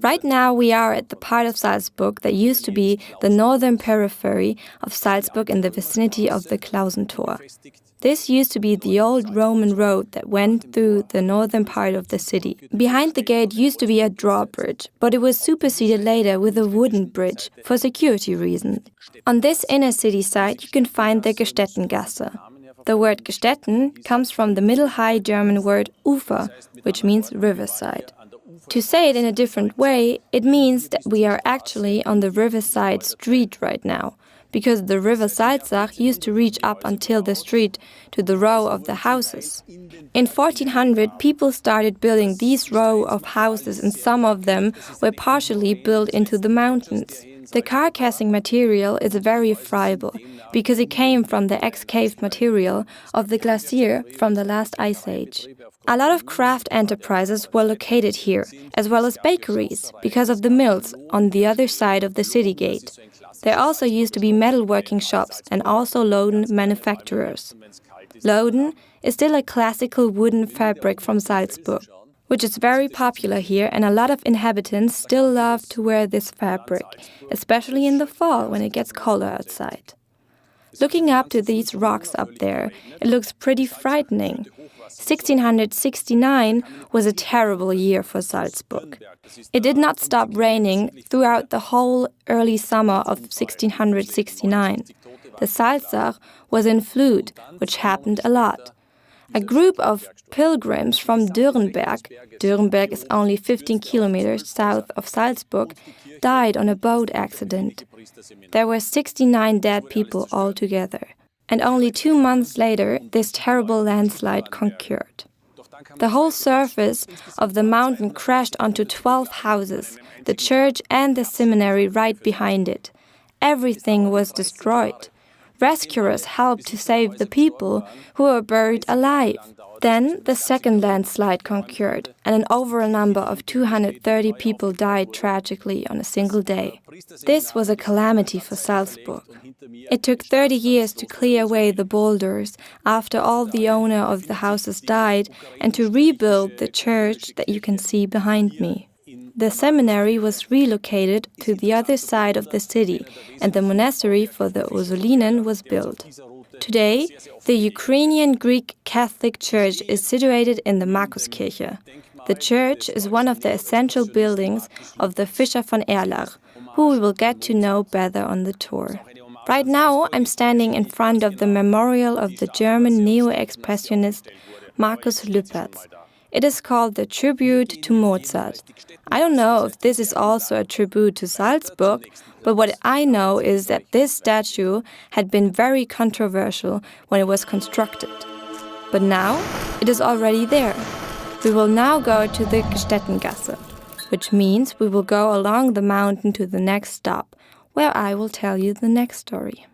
Right now we are at the part of Salzburg that used to be the northern periphery of Salzburg in the vicinity of the Klausentor. This used to be the old Roman road that went through the northern part of the city. Behind the gate used to be a drawbridge, but it was superseded later with a wooden bridge for security reasons. On this inner city side you can find the Gestettengasse. The word Gestetten comes from the Middle High German word Ufer, which means riverside. To say it in a different way, it means that we are actually on the riverside street right now, because the river Salzach used to reach up until the street to the row of the houses. In 1400, people started building these row of houses, and some of them were partially built into the mountains. The carcassing material is very friable, because it came from the excaved material of the glacier from the last ice age. A lot of craft enterprises were located here, as well as bakeries, because of the mills on the other side of the city gate. There also used to be metalworking shops and also Loden manufacturers. Loden is still a classical wooden fabric from Salzburg, which is very popular here, and a lot of inhabitants still love to wear this fabric, especially in the fall when it gets colder outside. Looking up to these rocks up there, it looks pretty frightening. 1669 was a terrible year for Salzburg. It did not stop raining throughout the whole early summer of 1669. The Salzach was in flood, which happened a lot. A group of pilgrims from Dürrenberg is only 15 kilometers south of Salzburg, died on a boat accident. There were 69 dead people altogether. And only 2 months later, this terrible landslide concurred. The whole surface of the mountain crashed onto 12 houses, the church and the seminary right behind it. Everything was destroyed. Rescuers helped to save the people who were buried alive. Then the second landslide concurred, and over a number of 230 people died tragically on a single day. This was a calamity for Salzburg. It took 30 years to clear away the boulders after all the owner of the houses died and to rebuild the church that you can see behind me. The seminary was relocated to the other side of the city, and the monastery for the Ursulinen was built. Today, the Ukrainian Greek Catholic Church is situated in the Markuskirche. The church is one of the essential buildings of the Fischer von Erlach, who we will get to know better on the tour. Right now, I'm standing in front of the memorial of the German neo-expressionist Markus Lüpertz. It is called the Tribute to Mozart. I don't know if this is also a tribute to Salzburg, but what I know is that this statue had been very controversial when it was constructed. But now, it is already there. We will now go to the Gestettengasse, which means we will go along the mountain to the next stop, where I will tell you the next story.